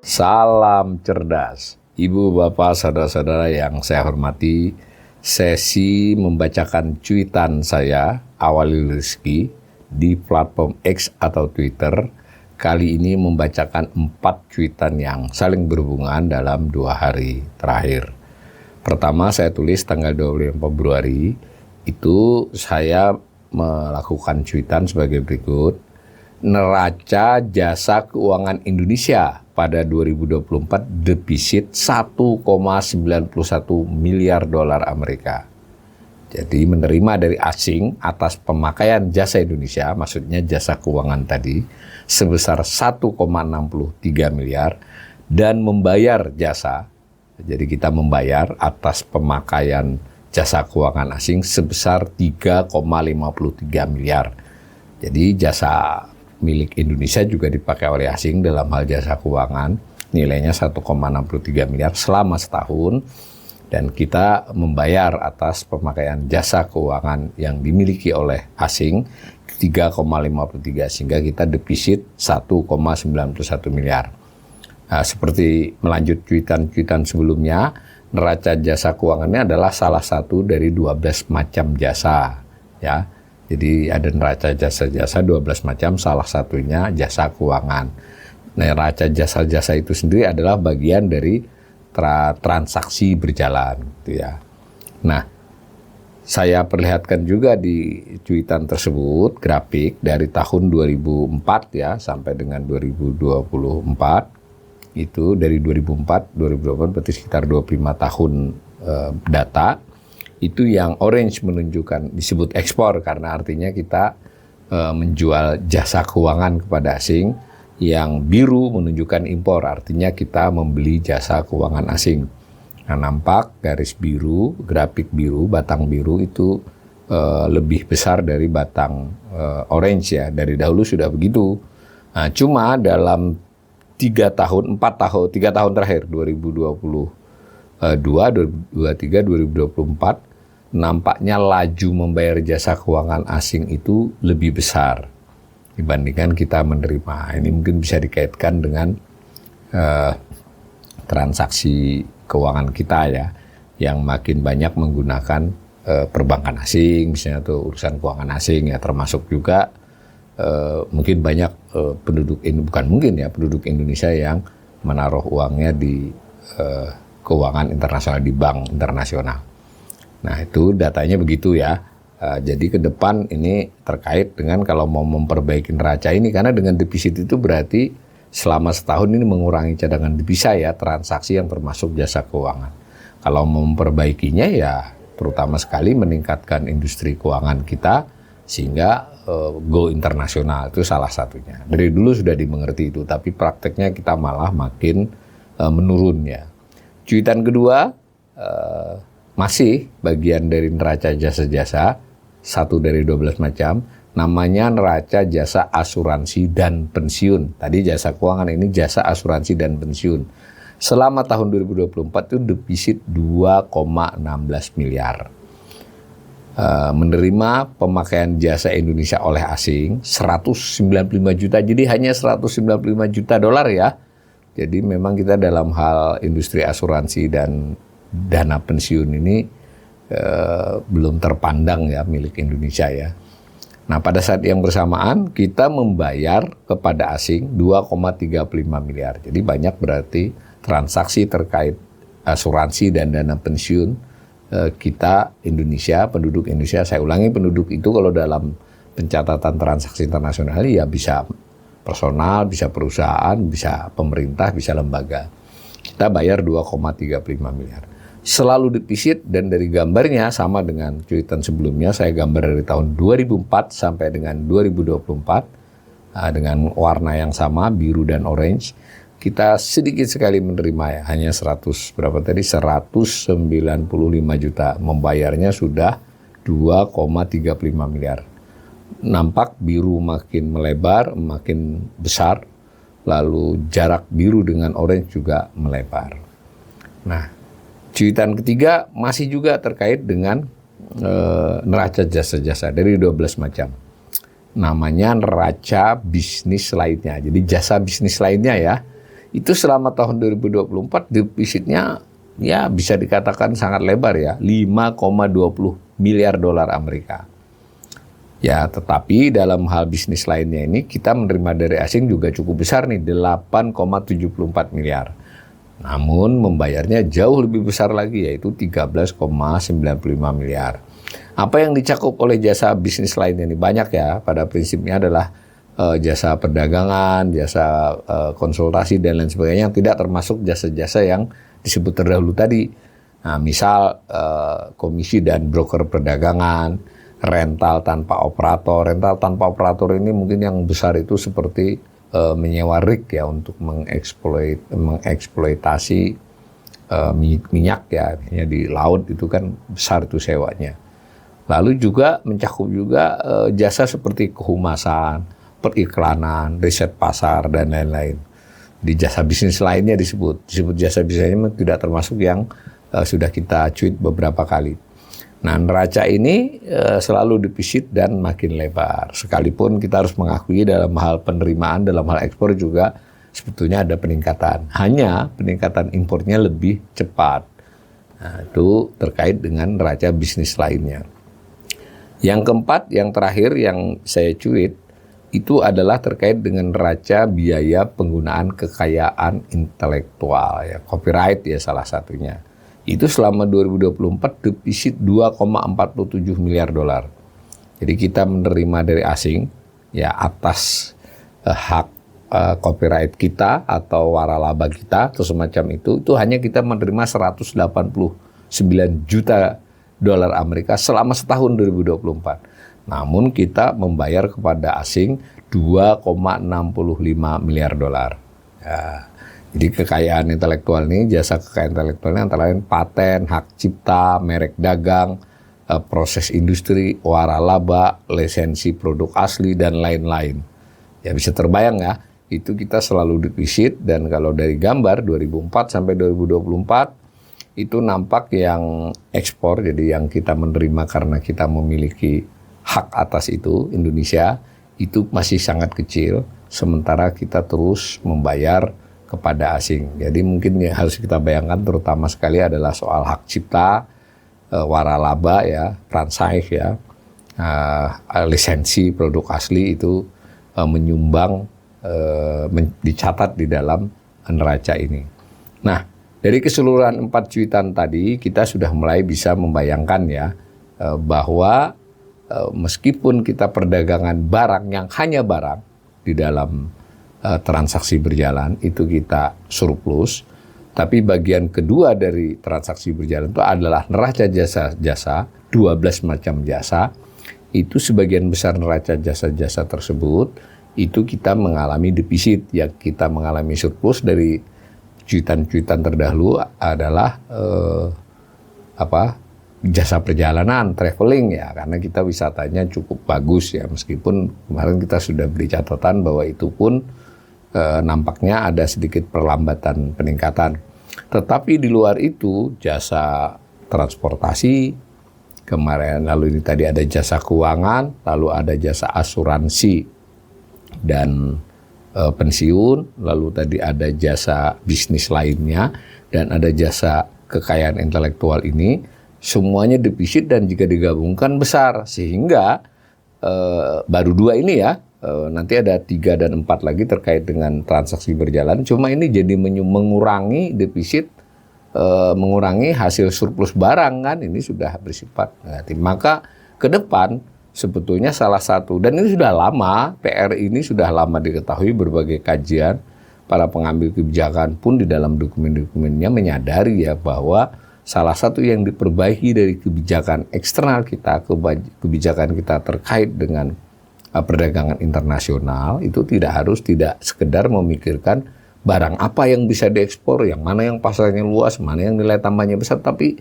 Salam cerdas, Ibu, Bapak, Saudara-saudara yang saya hormati. Sesi membacakan cuitan saya, Awalil Rizki, di platform X atau Twitter, kali ini membacakan 4 cuitan yang saling berhubungan dalam 2 hari terakhir. Pertama saya tulis tanggal 25 Februari, itu saya melakukan cuitan sebagai berikut. Neraca jasa keuangan Indonesia pada 2024 defisit 1,91 miliar dolar Amerika. Jadi menerima dari asing atas pemakaian jasa Indonesia, maksudnya jasa keuangan tadi, sebesar 1,63 miliar dan membayar jasa. Jadi kita membayar atas pemakaian jasa keuangan asing sebesar 3,53 miliar. Jadi jasa milik Indonesia juga dipakai oleh asing dalam hal jasa keuangan, nilainya 1,63 miliar selama setahun, dan kita membayar atas pemakaian jasa keuangan yang dimiliki oleh asing 3,53, sehingga kita defisit 1,91 miliar. Nah, seperti melanjut cuitan-cuitan sebelumnya, neraca jasa keuangannya adalah salah satu dari 12 macam jasa, ya. Jadi ada neraca jasa-jasa 12 macam, salah satunya jasa keuangan. Neraca jasa-jasa itu sendiri adalah bagian dari transaksi berjalan, gitu ya. Nah, saya perlihatkan juga di cuitan tersebut grafik dari tahun 2004 ya sampai dengan 2024. Itu dari 2004 berarti sekitar 25 tahun data. Itu yang orange menunjukkan disebut ekspor karena artinya kita menjual jasa keuangan kepada asing. Yang biru menunjukkan impor, artinya kita membeli jasa keuangan asing. Nah, nampak garis biru, grafik biru, batang biru itu lebih besar dari batang orange ya. Dari dahulu sudah begitu. Nah, cuma dalam 3 tahun terakhir 2022, 2023, 2024 nampaknya laju membayar jasa keuangan asing itu lebih besar dibandingkan kita menerima. Ini mungkin bisa dikaitkan dengan transaksi keuangan kita ya, yang makin banyak menggunakan perbankan asing, misalnya tuh urusan keuangan asing ya, termasuk juga mungkin banyak penduduk Indonesia yang menaruh uangnya di keuangan internasional, di bank internasional. Nah, itu datanya begitu ya. Jadi ke depan ini terkait dengan kalau mau memperbaiki neraca ini, karena dengan defisit itu berarti selama setahun ini mengurangi cadangan devisa ya, transaksi yang termasuk jasa keuangan. Kalau mau memperbaikinya ya terutama sekali meningkatkan industri keuangan kita sehingga go internasional, itu salah satunya. Dari dulu sudah dimengerti itu, tapi prakteknya kita malah makin menurun ya. Cuitan kedua masih bagian dari neraca jasa-jasa, satu dari 12 macam, namanya neraca jasa asuransi dan pensiun. Tadi jasa keuangan, ini jasa asuransi dan pensiun. Selama tahun 2024 itu defisit 2,16 miliar. Menerima pemakaian jasa Indonesia oleh asing 195 juta, jadi hanya 195 juta dolar ya. Jadi memang kita dalam hal industri asuransi dan dana pensiun ini belum terpandang ya milik Indonesia ya. Nah, pada saat yang bersamaan kita membayar kepada asing 2,35 miliar. Jadi banyak berarti transaksi terkait asuransi dan dana pensiun kita Indonesia, penduduk Indonesia, saya ulangi, penduduk itu kalau dalam pencatatan transaksi internasional ya bisa personal, bisa perusahaan, bisa pemerintah, bisa lembaga. Kita bayar 2,35 miliar. Selalu defisit, dan dari gambarnya sama dengan cuitan sebelumnya, saya gambar dari tahun 2004 sampai dengan 2024 dengan warna yang sama, biru dan orange. Kita sedikit sekali menerima ya, hanya 195 juta, membayarnya sudah 2,35 miliar. Nampak biru makin melebar, makin besar, lalu jarak biru dengan orange juga melebar. Nah, cuitan ketiga masih juga terkait dengan neraca jasa-jasa dari 12 macam. namanya neraca bisnis lainnya. Jadi jasa bisnis lainnya ya, itu selama tahun 2024 defisitnya ya bisa dikatakan sangat lebar ya, 5,20 miliar dolar Amerika. Ya, tetapi dalam hal bisnis lainnya ini kita menerima dari asing juga cukup besar nih, 8,74 miliar. Namun membayarnya jauh lebih besar lagi, yaitu 13,95 miliar. Apa yang dicakup oleh jasa bisnis lainnya ini banyak ya, pada prinsipnya adalah jasa perdagangan, jasa konsultasi dan lain sebagainya yang tidak termasuk jasa-jasa yang disebut terdahulu tadi. Nah, misal komisi dan broker perdagangan, rental tanpa operator. Rental tanpa operator ini mungkin yang besar itu seperti menyewa rig ya untuk mengeksploitasi minyak ya, di laut itu kan besar itu sewanya. Lalu juga mencakup juga jasa seperti kehumasan, periklanan, riset pasar dan lain-lain. Di jasa bisnis lainnya disebut jasa bisnisnya tidak termasuk yang sudah kita cuit beberapa kali. Nah, neraca ini selalu defisit dan makin lebar. Sekalipun kita harus mengakui dalam hal penerimaan, dalam hal ekspor juga sebetulnya ada peningkatan. Hanya peningkatan impornya lebih cepat. Nah, itu terkait dengan neraca bisnis lainnya. Yang keempat, yang terakhir yang saya cuit, itu adalah terkait dengan neraca biaya penggunaan kekayaan intelektual. Ya, copyright ya salah satunya. Itu selama 2024 defisit 2,47 miliar dolar. Jadi kita menerima dari asing ya atas hak copyright kita atau waralaba kita atau semacam itu hanya kita menerima 189 juta dolar Amerika selama setahun 2024. Namun kita membayar kepada asing 2,65 miliar dolar. Ya. Jadi kekayaan intelektual ini, jasa kekayaan intelektual ini antara lain paten, hak cipta, merek dagang, proses industri, waralaba, lisensi produk asli, dan lain-lain. Ya bisa terbayang ya, itu kita selalu defisit, dan kalau dari gambar 2004 sampai 2024, itu nampak yang ekspor, jadi yang kita menerima karena kita memiliki hak atas itu, Indonesia, itu masih sangat kecil, sementara kita terus membayar kepada asing. Jadi mungkin yang harus kita bayangkan terutama sekali adalah soal hak cipta, waralaba ya, franchise ya, lisensi produk asli itu menyumbang, dicatat di dalam neraca ini. Nah, dari keseluruhan 4 cuitan tadi kita sudah mulai bisa membayangkan ya bahwa meskipun kita perdagangan barang yang hanya barang di dalam transaksi berjalan itu kita surplus, tapi bagian kedua dari transaksi berjalan itu adalah neraca jasa-jasa, 12 macam jasa, itu sebagian besar neraca jasa-jasa tersebut, itu kita mengalami defisit, yang kita mengalami surplus dari cuitan-cuitan terdahulu adalah jasa perjalanan, traveling ya, karena kita wisatanya cukup bagus ya, meskipun kemarin kita sudah beri catatan bahwa itu pun nampaknya ada sedikit perlambatan peningkatan. Tetapi di luar itu jasa transportasi kemarin, lalu ini tadi ada jasa keuangan, lalu ada jasa asuransi dan pensiun, lalu tadi ada jasa bisnis lainnya, dan ada jasa kekayaan intelektual ini, semuanya defisit dan jika digabungkan besar, sehingga baru 2 ini ya, nanti ada 3 dan 4 lagi terkait dengan transaksi berjalan. Cuma ini jadi mengurangi defisit, mengurangi hasil surplus barang kan, ini sudah bersifat negatif. Maka ke depan sebetulnya salah satu, dan ini sudah lama, PR ini sudah lama diketahui, berbagai kajian, para pengambil kebijakan pun di dalam dokumen-dokumennya menyadari ya bahwa salah satu yang diperbaiki dari kebijakan eksternal kita, kebijakan kita terkait dengan perdagangan internasional itu tidak sekedar memikirkan barang apa yang bisa diekspor, yang mana yang pasarnya luas, mana yang nilai tambahnya besar, tapi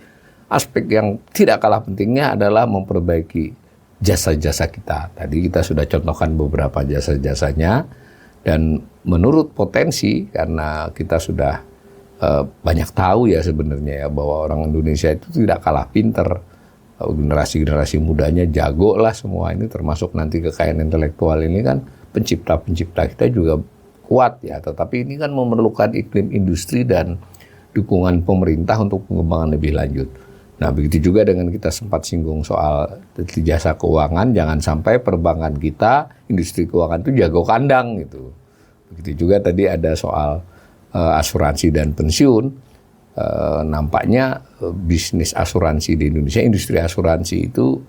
aspek yang tidak kalah pentingnya adalah memperbaiki jasa-jasa kita. Tadi kita sudah contohkan beberapa jasa-jasanya, dan menurut potensi, karena kita sudah banyak tahu ya sebenarnya ya bahwa orang Indonesia itu tidak kalah pinter generasi-generasi mudanya jago lah semua ini, termasuk nanti kekayaan intelektual ini kan pencipta-pencipta kita juga kuat ya, tetapi ini kan memerlukan iklim industri dan dukungan pemerintah untuk pengembangan lebih lanjut. Nah, begitu juga dengan kita sempat singgung soal jasa keuangan, jangan sampai perbankan kita, industri keuangan itu jago kandang gitu. Begitu juga tadi ada soal asuransi dan pensiun. Nampaknya bisnis asuransi di Indonesia, industri asuransi itu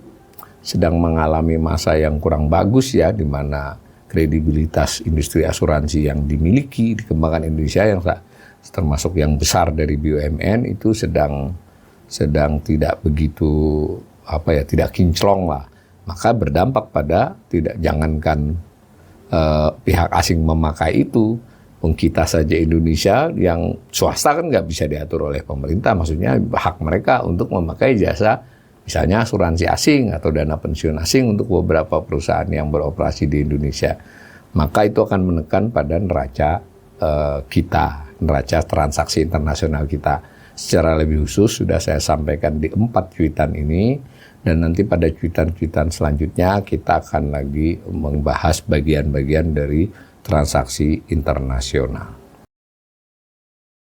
sedang mengalami masa yang kurang bagus ya, di mana kredibilitas industri asuransi yang dimiliki, dikembangkan Indonesia yang termasuk yang besar dari BUMN itu sedang tidak begitu tidak kinclong lah. Maka berdampak pada jangankan pihak asing memakai itu, kita saja Indonesia yang swasta kan nggak bisa diatur oleh pemerintah, maksudnya hak mereka untuk memakai jasa misalnya asuransi asing atau dana pensiun asing untuk beberapa perusahaan yang beroperasi di Indonesia. Maka itu akan menekan pada neraca neraca transaksi internasional kita. Secara lebih khusus sudah saya sampaikan di 4 cuitan ini, dan nanti pada cuitan-cuitan selanjutnya kita akan lagi membahas bagian-bagian dari transaksi internasional.